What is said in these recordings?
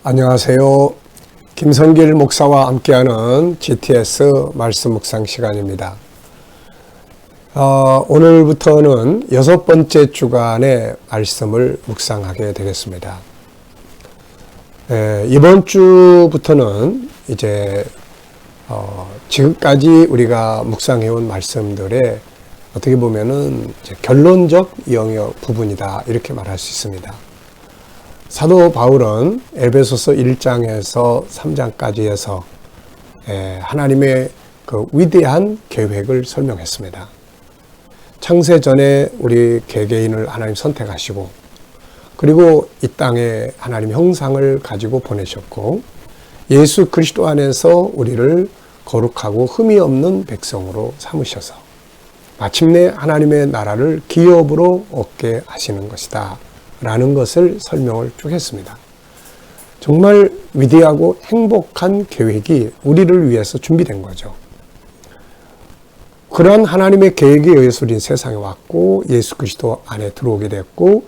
안녕하세요. 김성길 목사와 함께하는 GTS 말씀 묵상 시간입니다. 오늘부터는 6번째 주간의 말씀을 묵상하게 되겠습니다. 이번 주부터는 이제 지금까지 우리가 묵상해온 말씀들의 어떻게 보면은 이제 결론적 영역 부분이다, 이렇게 말할 수 있습니다. 사도 바울은 에베소서 1장에서 3장까지 해서 하나님의 그 위대한 계획을 설명했습니다. 창세 전에 우리 개개인을 하나님 선택하시고, 그리고 이 땅에 하나님 형상을 가지고 보내셨고, 예수 그리스도 안에서 우리를 거룩하고 흠이 없는 백성으로 삼으셔서 마침내 하나님의 나라를 기업으로 얻게 하시는 것이다 라는 것을 설명을 쭉 했습니다. 정말 위대하고 행복한 계획이 우리를 위해서 준비된 거죠. 그러한 하나님의 계획에 의해서 우리는 세상에 왔고, 예수 그리스도 안에 들어오게 됐고,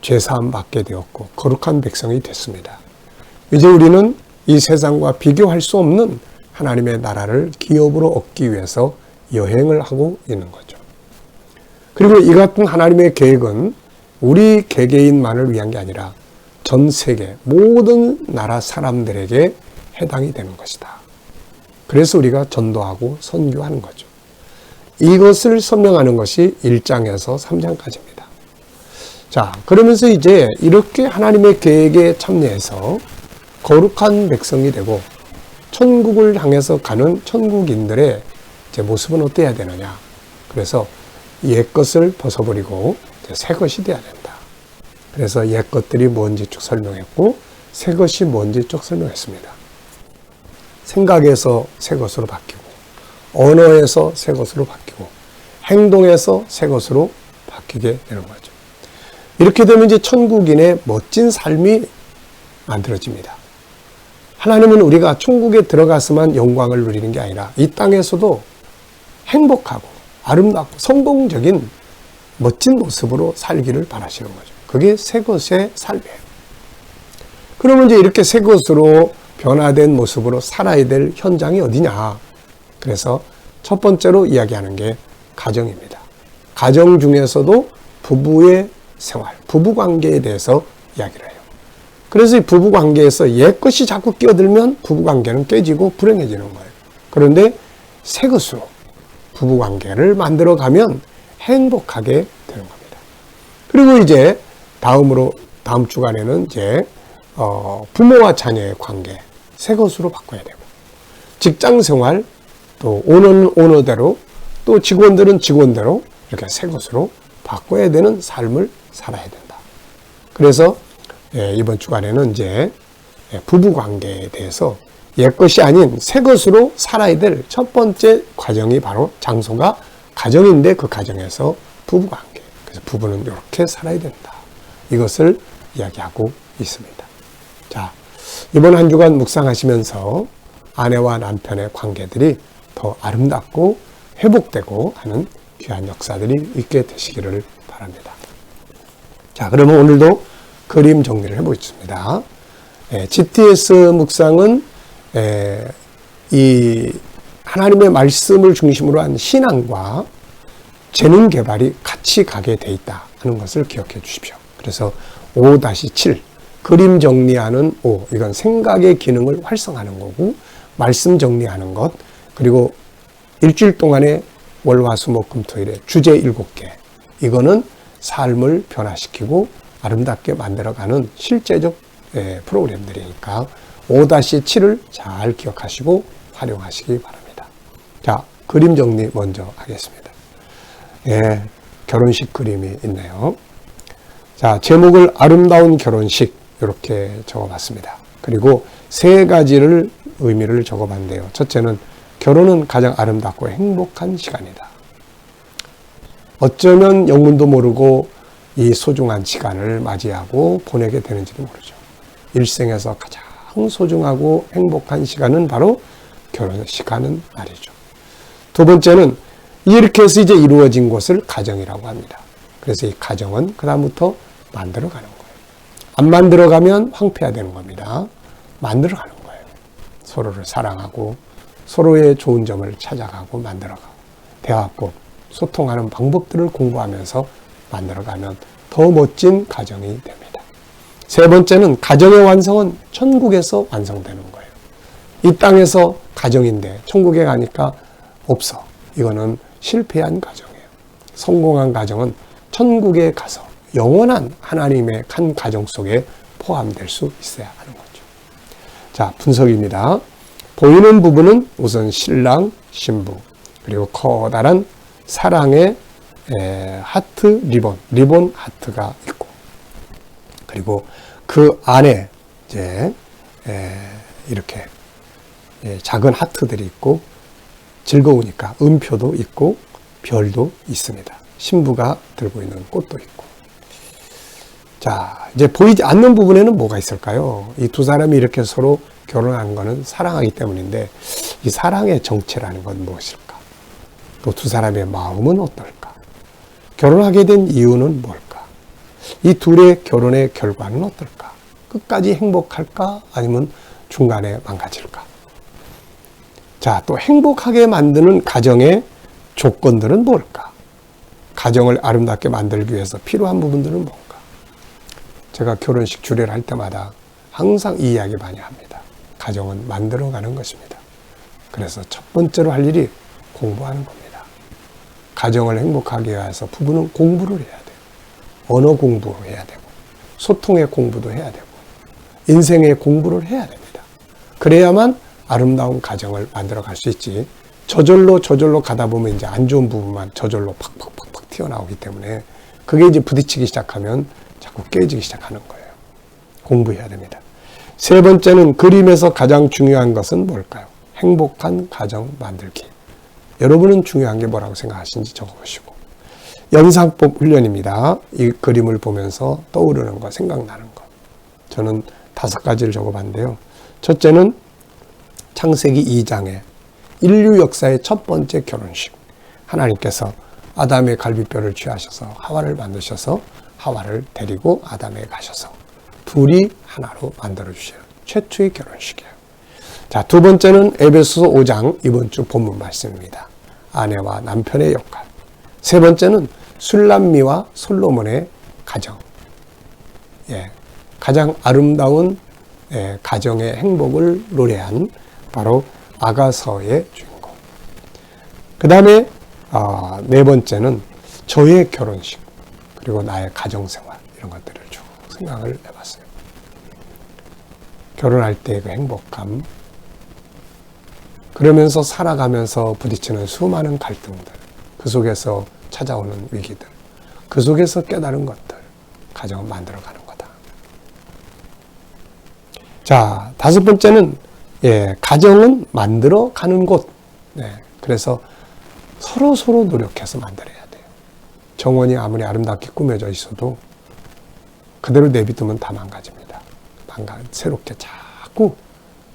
죄사함 받게 되었고, 거룩한 백성이 됐습니다. 이제 우리는 이 세상과 비교할 수 없는 하나님의 나라를 기업으로 얻기 위해서 여행을 하고 있는 거죠. 그리고 이 같은 하나님의 계획은 우리 개개인만을 위한 게 아니라 전 세계 모든 나라 사람들에게 해당이 되는 것이다. 그래서 우리가 전도하고 선교하는 거죠. 이것을 설명하는 것이 1장에서 3장까지입니다. 자, 그러면서 이제 이렇게 하나님의 계획에 참여해서 거룩한 백성이 되고 천국을 향해서 가는 천국인들의 이제 모습은 어때야 되느냐. 그래서 옛것을 벗어버리고 새 것이 돼야 된다. 그래서 옛 것들이 뭔지 쭉 설명했고, 새 것이 뭔지 쭉 설명했습니다. 생각에서 새 것으로 바뀌고, 언어에서 새 것으로 바뀌고, 행동에서 새 것으로 바뀌게 되는 거죠. 이렇게 되면 이제 천국인의 멋진 삶이 만들어집니다. 하나님은 우리가 천국에 들어가서만 영광을 누리는 게 아니라 이 땅에서도 행복하고 아름답고 성공적인 멋진 모습으로 살기를 바라시는 거죠. 그게 새 것의 삶이에요. 그러면 이제 이렇게 새 것으로 변화된 모습으로 살아야 될 현장이 어디냐? 그래서 첫 번째로 이야기하는 게 가정입니다. 가정 중에서도 부부의 생활, 부부 관계에 대해서 이야기를 해요. 그래서 이 부부 관계에서 옛 것이 자꾸 끼어들면 부부 관계는 깨지고 불행해지는 거예요. 그런데 새 것으로 부부 관계를 만들어 가면 행복하게 되는 겁니다. 그리고 이제 다음 주간에는 이제 부모와 자녀의 관계, 새 것으로 바꿔야 되고, 직장 생활, 또 오너는 오너대로, 또 직원들은 직원대로 이렇게 새 것으로 바꿔야 되는 삶을 살아야 된다. 그래서 이번 주간에는 이제 부부 관계에 대해서 옛 것이 아닌 새 것으로 살아야 될 첫 번째 과정이 바로 장소가 가정인데, 그 가정에서 부부관계. 그래서 부부는 이렇게 살아야 된다. 이것을 이야기하고 있습니다. 자, 이번 한 주간 묵상하시면서 아내와 남편의 관계들이 더 아름답고 회복되고 하는 귀한 역사들이 있게 되시기를 바랍니다. 자, 그러면 오늘도 그림 정리를 해보겠습니다. GTS 묵상은 이 하나님의 말씀을 중심으로 한 신앙과 재능 개발이 같이 가게 돼 있다 하는 것을 기억해 주십시오. 그래서 5-7 그림 정리하는 5, 이건 생각의 기능을 활성화하는 거고, 말씀 정리하는 것, 그리고 일주일 동안의 월화수목금토일의 주제 7개, 이거는 삶을 변화시키고 아름답게 만들어가는 실제적 프로그램들이니까 5-7을 잘 기억하시고 활용하시기 바랍니다. 자, 그림 정리 먼저 하겠습니다. 결혼식 그림이 있네요. 자, 제목을 아름다운 결혼식 이렇게 적어봤습니다. 그리고 3가지를 의미를 적어봤는데요. 첫째는 결혼은 가장 아름답고 행복한 시간이다. 어쩌면 영문도 모르고 이 소중한 시간을 맞이하고 보내게 되는지도 모르죠. 일생에서 가장 소중하고 행복한 시간은 바로 결혼식 하는 날이죠. 두 번째는 이렇게 해서 이제 이루어진 것을 가정이라고 합니다. 그래서 이 가정은 그다음부터 만들어가는 거예요. 안 만들어가면 황폐화되는 겁니다. 만들어가는 거예요. 서로를 사랑하고 서로의 좋은 점을 찾아가고 만들어가고 대화법, 소통하는 방법들을 공부하면서 만들어가면 더 멋진 가정이 됩니다. 세 번째는 가정의 완성은 천국에서 완성되는 거예요. 이 땅에서 가정인데 천국에 가니까 없어. 이거는 실패한 가정이에요. 성공한 가정은 천국에 가서 영원한 하나님의 한 가정 속에 포함될 수 있어야 하는 거죠. 자, 분석입니다. 보이는 부분은 우선 신랑, 신부, 그리고 커다란 사랑의 하트 리본 하트가 있고, 그리고 그 안에 이제 이렇게 작은 하트들이 있고, 즐거우니까 음표도 있고 별도 있습니다. 신부가 들고 있는 꽃도 있고. 자, 이제 보이지 않는 부분에는 뭐가 있을까요? 이 두 사람이 이렇게 서로 결혼한 거는 사랑하기 때문인데, 이 사랑의 정체라는 건 무엇일까? 또 두 사람의 마음은 어떨까? 결혼하게 된 이유는 뭘까? 이 둘의 결혼의 결과는 어떨까? 끝까지 행복할까? 아니면 중간에 망가질까? 자, 또 행복하게 만드는 가정의 조건들은 뭘까? 가정을 아름답게 만들기 위해서 필요한 부분들은 뭔가? 제가 결혼식 주례를 할 때마다 항상 이 이야기 많이 합니다. 가정은 만들어가는 것입니다. 그래서 첫 번째로 할 일이 공부하는 겁니다. 가정을 행복하게 위해서 부부는 공부를 해야 돼요. 언어 공부해야 되고, 소통의 공부도 해야 되고, 인생의 공부를 해야 됩니다. 그래야만 아름다운 가정을 만들어 갈 수 있지. 저절로 가다 보면 이제 안 좋은 부분만 저절로 팍팍 튀어나오기 때문에 그게 이제 부딪히기 시작하면 자꾸 깨지기 시작하는 거예요. 공부해야 됩니다. 세 번째는 그림에서 가장 중요한 것은 뭘까요? 행복한 가정 만들기. 여러분은 중요한 게 뭐라고 생각하시는지 적어보시고. 연상법 훈련입니다. 이 그림을 보면서 떠오르는 거, 생각나는 거. 저는 5가지를 적어봤는데요. 첫째는 창세기 2장에 인류 역사의 첫 번째 결혼식. 하나님께서 아담의 갈비뼈를 취하셔서 하와를 만드셔서 하와를 데리고 아담에 가셔서 둘이 하나로 만들어주셔요. 최초의 결혼식이에요. 자, 두 번째는 에베소서 5장 이번 주 본문 말씀입니다. 아내와 남편의 역할. 세 번째는 술람미와 솔로몬의 가정. 가장 아름다운 가정의 행복을 노래한 바로 아가서의 주인공. 그 다음에 네 번째는 저의 결혼식, 그리고 나의 가정생활, 이런 것들을 쭉 생각을 해봤어요. 결혼할 때 그 행복감, 그러면서 살아가면서 부딪히는 수많은 갈등들, 그 속에서 찾아오는 위기들, 그 속에서 깨달은 것들, 가정을 만들어가는 거다. 자, 5번째는 가정은 만들어가는 곳. 그래서 서로 노력해서 만들어야 돼요. 정원이 아무리 아름답게 꾸며져 있어도 그대로 내비두면 다 망가집니다. 새롭게 자꾸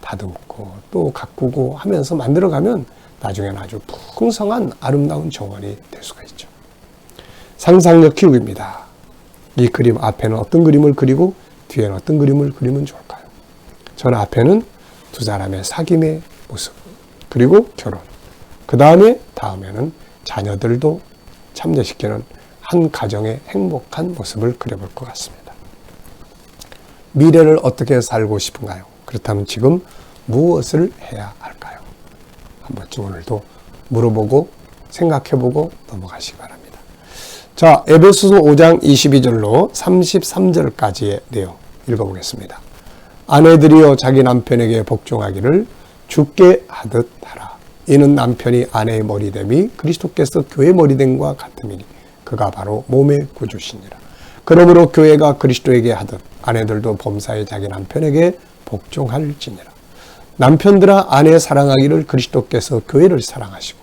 다듬고 또 가꾸고 하면서 만들어가면 나중에는 아주 풍성한 아름다운 정원이 될 수가 있죠. 상상력 키우기입니다. 이 그림 앞에는 어떤 그림을 그리고 뒤에는 어떤 그림을 그리면 좋을까요? 저는 앞에는 두 사람의 사귐의 모습, 그리고 결혼, 그 다음에는 자녀들도 참여시키는 한 가정의 행복한 모습을 그려볼 것 같습니다. 미래를 어떻게 살고 싶은가요? 그렇다면 지금 무엇을 해야 할까요? 한 번쯤 오늘도 물어보고 생각해보고 넘어가시기 바랍니다. 자, 에베소서 5장 22절로 33절까지의 내용 읽어보겠습니다. 아내들이여 자기 남편에게 복종하기를 주께 하듯 하라. 이는 남편이 아내의 머리됨이 그리스도께서 교회 머리됨과 같음이니 그가 바로 몸의 구주시니라. 그러므로 교회가 그리스도에게 하듯 아내들도 범사에 자기 남편에게 복종할지니라. 남편들아 아내 사랑하기를 그리스도께서 교회를 사랑하시고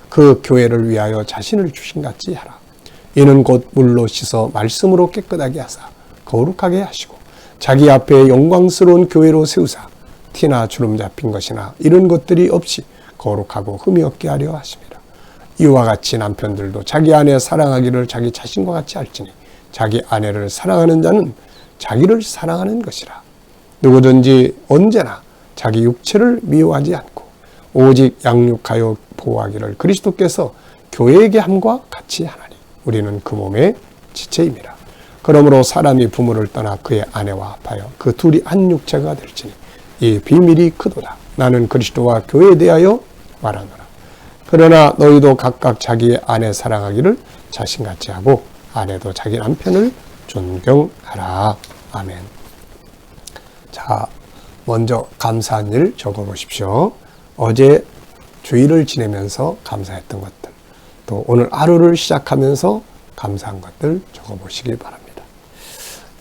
그 교회를 위하여 자신을 주신같이 하라. 이는 곧 물로 씻어 말씀으로 깨끗하게 하사 거룩하게 하시고 자기 앞에 영광스러운 교회로 세우사 티나 주름 잡힌 것이나 이런 것들이 없이 거룩하고 흠이 없게 하려 하심이라. 이와 같이 남편들도 자기 아내 사랑하기를 자기 자신과 같이 할지니 자기 아내를 사랑하는 자는 자기를 사랑하는 것이라. 누구든지 언제나 자기 육체를 미워하지 않고 오직 양육하여 보호하기를 그리스도께서 교회에게 함과 같이 하나니 우리는 그 몸의 지체입니다. 그러므로 사람이 부모를 떠나 그의 아내와 합하여 그 둘이 한 육체가 될지니 이 비밀이 크도다. 나는 그리스도와 교회에 대하여 말하노라. 그러나 너희도 각각 자기의 아내 사랑하기를 자신같이 하고 아내도 자기 남편을 존경하라. 아멘. 자, 먼저 감사한 일 적어보십시오. 어제 주일을 지내면서 감사했던 것들, 또 오늘 하루를 시작하면서 감사한 것들 적어보시기 바랍니다.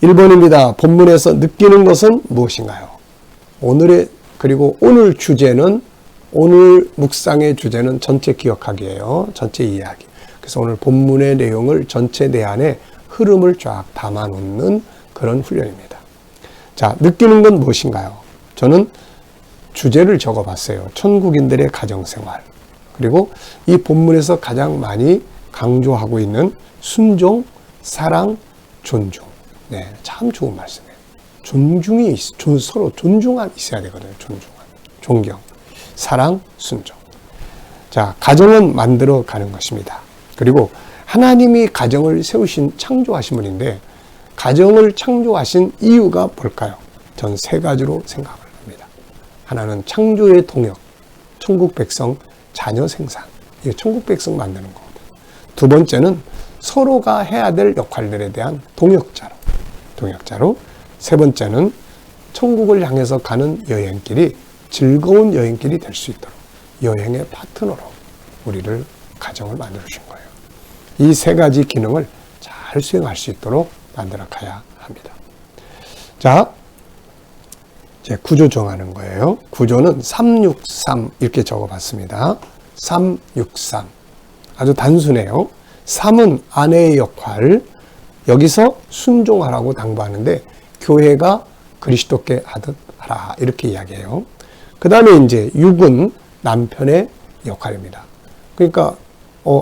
1번입니다. 본문에서 느끼는 것은 무엇인가요? 그리고 오늘 주제는, 오늘 묵상의 주제는 전체 기억하기예요. 전체 이해하기. 그래서 오늘 본문의 내용을 전체 내안에 흐름을 쫙 담아놓는 그런 훈련입니다. 자, 느끼는 건 무엇인가요? 저는 주제를 적어봤어요. 천국인들의 가정생활. 그리고 이 본문에서 가장 많이 강조하고 있는 순종, 사랑, 존중. 네, 참 좋은 말씀이에요. 존중이 서로 존중함 있어야 되거든요. 존경, 사랑, 순종. 자, 가정은 만들어 가는 것입니다. 그리고 하나님이 가정을 창조하신 분인데 가정을 창조하신 이유가 뭘까요? 전 세 가지로 생각을 합니다. 하나는 창조의 동역, 천국 백성 자녀 생산. 이게 천국 백성 만드는 거거든요. 두 번째는 서로가 해야 될 역할들에 대한 동역자로. 세 번째는 천국을 향해서 가는 여행길이 즐거운 여행길이 될 수 있도록 여행의 파트너로 우리를 가정을 만들어 주신 거예요. 이 세 가지 기능을 잘 수행할 수 있도록 만들어 가야 합니다. 자, 이제 구조 정하는 거예요. 구조는 363 이렇게 적어봤습니다. 363 아주 단순해요. 3은 아내의 역할, 여기서 순종하라고 당부하는데 교회가 그리스도께 하듯 하라 이렇게 이야기해요. 그 다음에 이제 6은 남편의 역할입니다. 그러니까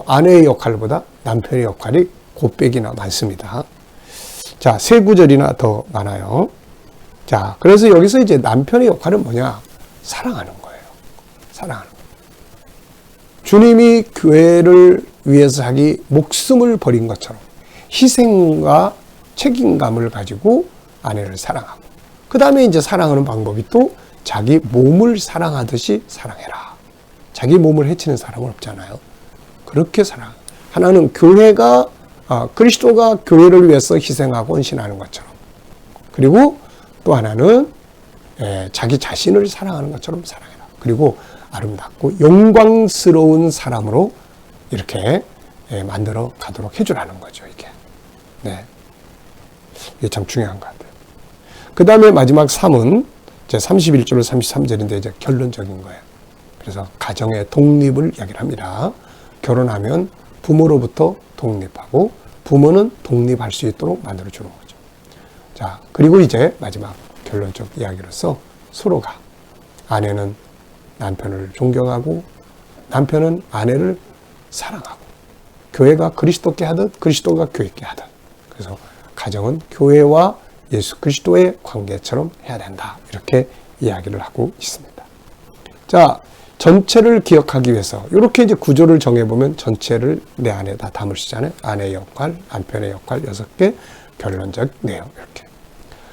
아내의 역할보다 남편의 역할이 곱백이나 많습니다. 자, 세 구절이나 더 많아요. 자, 그래서 여기서 이제 남편의 역할은 뭐냐? 사랑하는 거예요. 사랑하는 거예요. 주님이 교회를 위해서 자기 목숨을 버린 것처럼 희생과 책임감을 가지고 아내를 사랑하고, 그 다음에 이제 사랑하는 방법이 또 자기 몸을 사랑하듯이 사랑해라. 자기 몸을 해치는 사람은 없잖아요. 그렇게 하나는 그리스도가 교회를 위해서 희생하고 헌신하는 것처럼, 그리고 또 하나는 자기 자신을 사랑하는 것처럼 사랑해라. 그리고 아름답고 영광스러운 사람으로 이렇게 만들어 가도록 해주라는 거죠, 이게. 네. 이게 참 중요한 것 같아요. 그 다음에 마지막 3은 이제 31절로 33절인데 이제 결론적인 거예요. 그래서 가정의 독립을 이야기를 합니다. 결혼하면 부모로부터 독립하고 부모는 독립할 수 있도록 만들어주는 거죠. 자, 그리고 이제 마지막 결론적 이야기로서 서로가, 아내는 남편을 존경하고 남편은 아내를 사랑하고, 교회가 그리스도께 하듯 그리스도가 교회께 하듯, 그래서 가정은 교회와 예수 그리스도의 관계처럼 해야 된다, 이렇게 이야기를 하고 있습니다. 자, 전체를 기억하기 위해서 이렇게 이제 구조를 정해보면 전체를 내 안에 다 담을 수 있잖아요. 아내의 역할, 남편의 역할 6개, 결론적 내용 이렇게.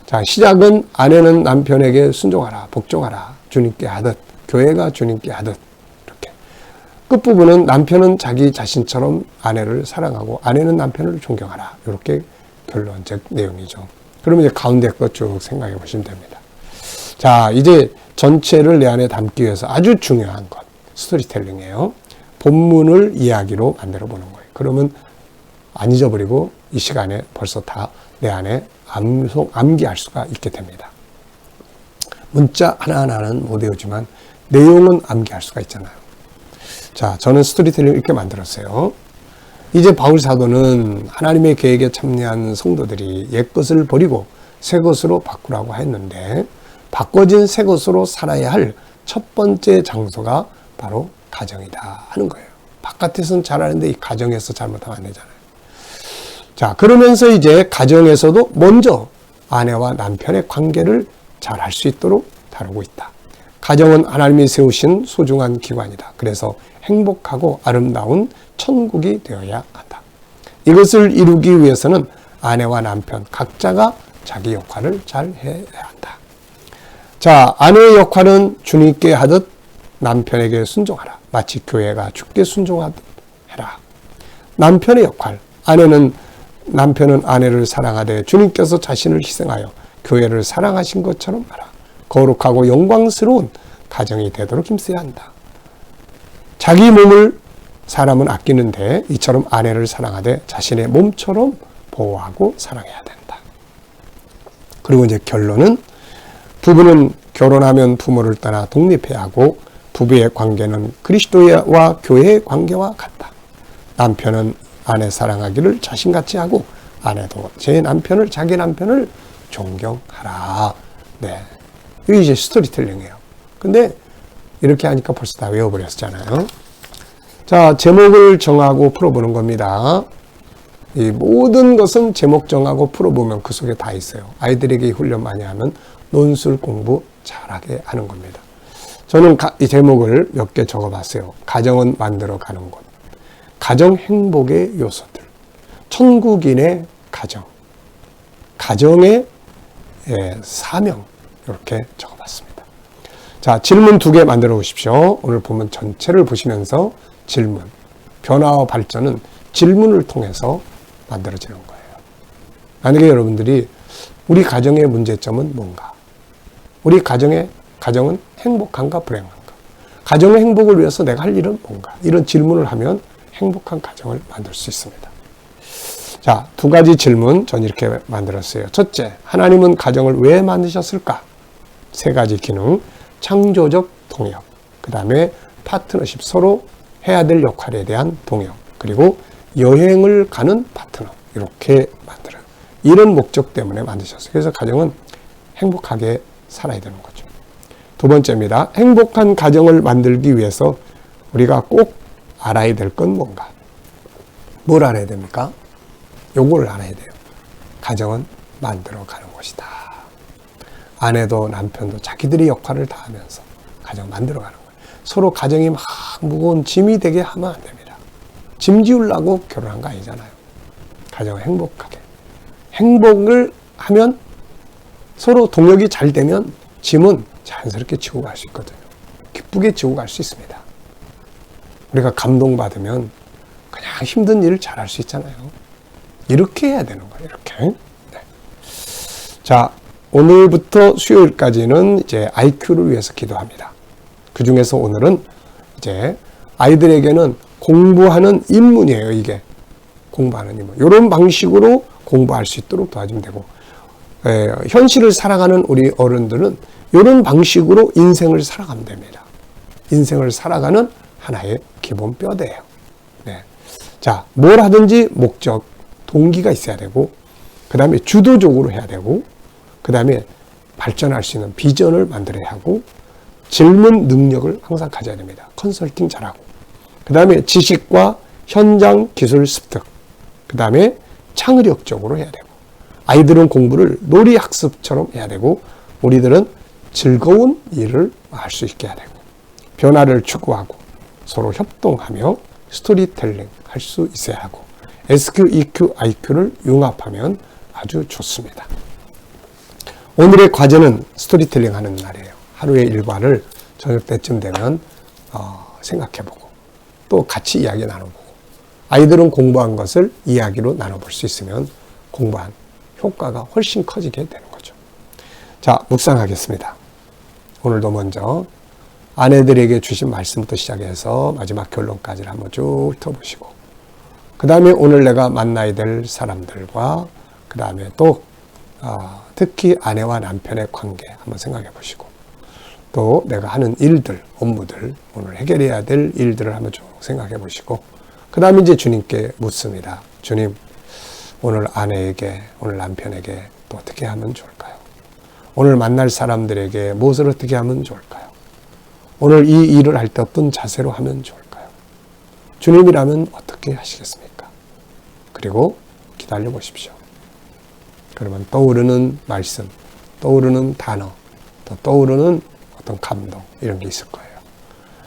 자, 시작은 아내는 남편에게 순종하라, 복종하라, 주님께 하듯, 교회가 주님께 하듯, 이렇게. 끝부분은 남편은 자기 자신처럼 아내를 사랑하고 아내는 남편을 존경하라, 이렇게 결론적 내용이죠. 그러면 이제 가운데 거 쭉 생각해 보시면 됩니다. 자, 이제 전체를 내 안에 담기 위해서 아주 중요한 것, 스토리텔링이에요. 본문을 이야기로 만들어 보는 거예요. 그러면 안 잊어버리고 이 시간에 벌써 다 내 안에 암기할 수가 있게 됩니다. 문자 하나하나는 못 외우지만 내용은 암기할 수가 있잖아요. 자, 저는 스토리텔링을 이렇게 만들었어요. 이제 바울 사도는 하나님의 계획에 참여한 성도들이 옛것을 버리고 새 것으로 바꾸라고 했는데, 바꿔진 새 것으로 살아야 할 첫 번째 장소가 바로 가정이다 하는 거예요. 바깥에서는 잘하는데 이 가정에서 잘못하면 안 되잖아요. 자, 그러면서 이제 가정에서도 먼저 아내와 남편의 관계를 잘 할 수 있도록 다루고 있다. 가정은 하나님이 세우신 소중한 기관이다. 그래서 행복하고 아름다운 천국이 되어야 한다. 이것을 이루기 위해서는 아내와 남편 각자가 자기 역할을 잘 해야 한다. 자, 아내의 역할은 주님께 하듯 남편에게 순종하라. 마치 교회가 주께 순종하듯 해라. 남편의 역할, 남편은 아내를 사랑하되 주님께서 자신을 희생하여 교회를 사랑하신 것처럼 하라. 거룩하고 영광스러운 가정이 되도록 힘써야 한다. 자기 몸을 사람은 아끼는데 이처럼 아내를 사랑하되 자신의 몸처럼 보호하고 사랑해야 된다. 그리고 이제 결론은 부부는 결혼하면 부모를 떠나 독립해야 하고 부부의 관계는 그리스도와 교회의 관계와 같다. 남편은 아내 사랑하기를 자신같이 하고 아내도 자기 남편을 존경하라. 네, 이게 이제 스토리텔링이에요. 근데 이렇게 하니까 벌써 다 외워버렸잖아요. 자, 제목을 정하고 풀어보는 겁니다. 이 모든 것은 제목 정하고 풀어보면 그 속에 다 있어요. 아이들에게 훈련 많이 하면 논술 공부 잘하게 하는 겁니다. 저는 이 제목을 몇 개 적어봤어요. 가정은 만들어가는 곳, 가정 행복의 요소들, 천국인의 가정, 가정의 사명, 이렇게 적어봤습니다. 자, 질문 2개 만들어 보십시오. 오늘 보면 전체를 보시면서 질문, 변화와 발전은 질문을 통해서 만들어지는 거예요. 만약에 여러분들이 우리 가정의 문제점은 뭔가? 우리 가정은 행복한가 불행한가? 가정의 행복을 위해서 내가 할 일은 뭔가? 이런 질문을 하면 행복한 가정을 만들 수 있습니다. 자, 2가지 질문 전 이렇게 만들었어요. 첫째, 하나님은 가정을 왜 만드셨을까? 3가지 기능, 창조적 동역, 그 다음에 파트너십, 서로 해야 될 역할에 대한 동역, 그리고 여행을 가는 파트너, 이렇게 만들어요. 이런 목적 때문에 만드셨어요. 그래서 가정은 행복하게 살아야 되는 거죠. 2번째입니다. 행복한 가정을 만들기 위해서 우리가 꼭 알아야 될 건 뭔가? 뭘 알아야 됩니까? 요걸 알아야 돼요. 가정은 만들어가는 것이다. 아내도 남편도 자기들의 역할을 다하면서 가정 만들어가는 거예요. 서로 가정이 막 무거운 짐이 되게 하면 안 됩니다. 짐 지우려고 결혼한 거 아니잖아요. 가정을 행복하게. 행복을 하면 서로 동역이 잘 되면 짐은 자연스럽게 지고 갈 수 있거든요. 기쁘게 지고 갈 수 있습니다. 우리가 감동받으면 그냥 힘든 일을 잘할 수 있잖아요. 이렇게 해야 되는 거예요. 이렇게. 네. 자, 오늘부터 수요일까지는 이제 IQ를 위해서 기도합니다. 그 중에서 오늘은 이제 아이들에게는 공부하는 인문이에요. 이게 공부하는 인문. 이런 방식으로 공부할 수 있도록 도와주면 되고, 현실을 살아가는 우리 어른들은 이런 방식으로 인생을 살아가면 됩니다. 인생을 살아가는 하나의 기본 뼈대예요. 네. 자, 뭘 하든지 목적, 동기가 있어야 되고, 그 다음에 주도적으로 해야 되고, 그 다음에 발전할 수 있는 비전을 만들어야 하고, 질문 능력을 항상 가져야 됩니다. 컨설팅 잘하고, 그 다음에 지식과 현장 기술 습득, 그 다음에 창의력적으로 해야 되고, 아이들은 공부를 놀이학습처럼 해야 되고, 우리들은 즐거운 일을 할 수 있게 해야 되고, 변화를 추구하고 서로 협동하며 스토리텔링 할 수 있어야 하고, SQ, EQ, IQ를 융합하면 아주 좋습니다. 오늘의 과제는 스토리텔링 하는 날이에요. 하루의 일과를 저녁 때쯤 되면 생각해보고 또 같이 이야기 나눠보고, 아이들은 공부한 것을 이야기로 나눠볼 수 있으면 공부한 효과가 훨씬 커지게 되는 거죠. 자, 묵상하겠습니다. 오늘도 먼저 아내들에게 주신 말씀부터 시작해서 마지막 결론까지를 한번 쭉 훑어보시고, 그 다음에 오늘 내가 만나야 될 사람들과, 그 다음에 또 특히 아내와 남편의 관계 한번 생각해 보시고, 또 내가 하는 일들, 업무들, 오늘 해결해야 될 일들을 한번 쭉 생각해 보시고, 그 다음에 이제 주님께 묻습니다. 주님, 오늘 아내에게, 오늘 남편에게 또 어떻게 하면 좋을까요? 오늘 만날 사람들에게 무엇을 어떻게 하면 좋을까요? 오늘 이 일을 할 때 어떤 자세로 하면 좋을까요? 주님이라면 어떻게 하시겠습니까? 그리고 기다려 보십시오. 그러면 떠오르는 말씀, 떠오르는 단어, 또 떠오르는 어떤 감동 이런 게 있을 거예요.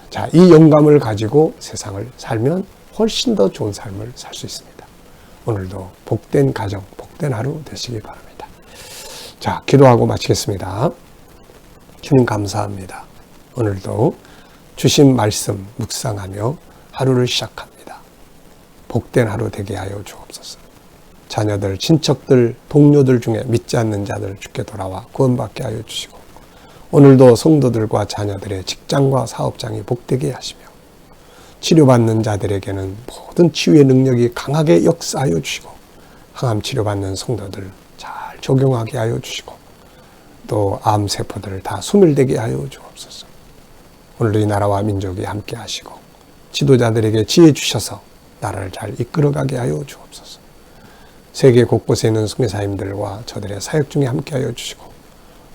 자, 이 영감을 가지고 세상을 살면 훨씬 더 좋은 삶을 살 수 있습니다. 오늘도 복된 가정, 복된 하루 되시기 바랍니다. 자, 기도하고 마치겠습니다. 주님 감사합니다. 오늘도 주신 말씀 묵상하며 하루를 시작합니다. 복된 하루 되게 하여 주옵소서. 자녀들, 친척들, 동료들 중에 믿지 않는 자들 주께 돌아와 구원받게 하여 주시고 오늘도 성도들과 자녀들의 직장과 사업장이 복되게 하시며 치료받는 자들에게는 모든 치유의 능력이 강하게 역사하여 주시고 항암 치료받는 성도들 잘 적용하게 하여 주시고 또 암세포들을 다 소멸되게 하여 주옵소서. 오늘도 이 나라와 민족이 함께 하시고 지도자들에게 지혜 주셔서 나라를 잘 이끌어가게 하여 주옵소서. 세계 곳곳에 있는 선교사님들과 저들의 사역 중에 함께 하여 주시고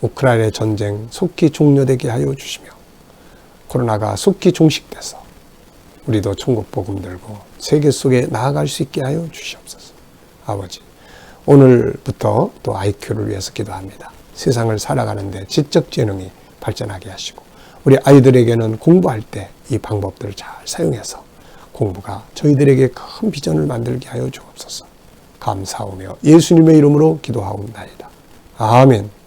우크라이나의 전쟁 속히 종료되게 하여 주시며 코로나가 속히 종식돼서 우리도 천국 복음 들고 세계 속에 나아갈 수 있게 하여 주시옵소서. 아버지, 오늘부터 또 IQ를 위해서 기도합니다. 세상을 살아가는데 지적 재능이 발전하게 하시고 우리 아이들에게는 공부할 때 이 방법들을 잘 사용해서 공부가 저희들에게 큰 비전을 만들게 하여 주옵소서. 감사하며 예수님의 이름으로 기도하옵나이다. 아멘.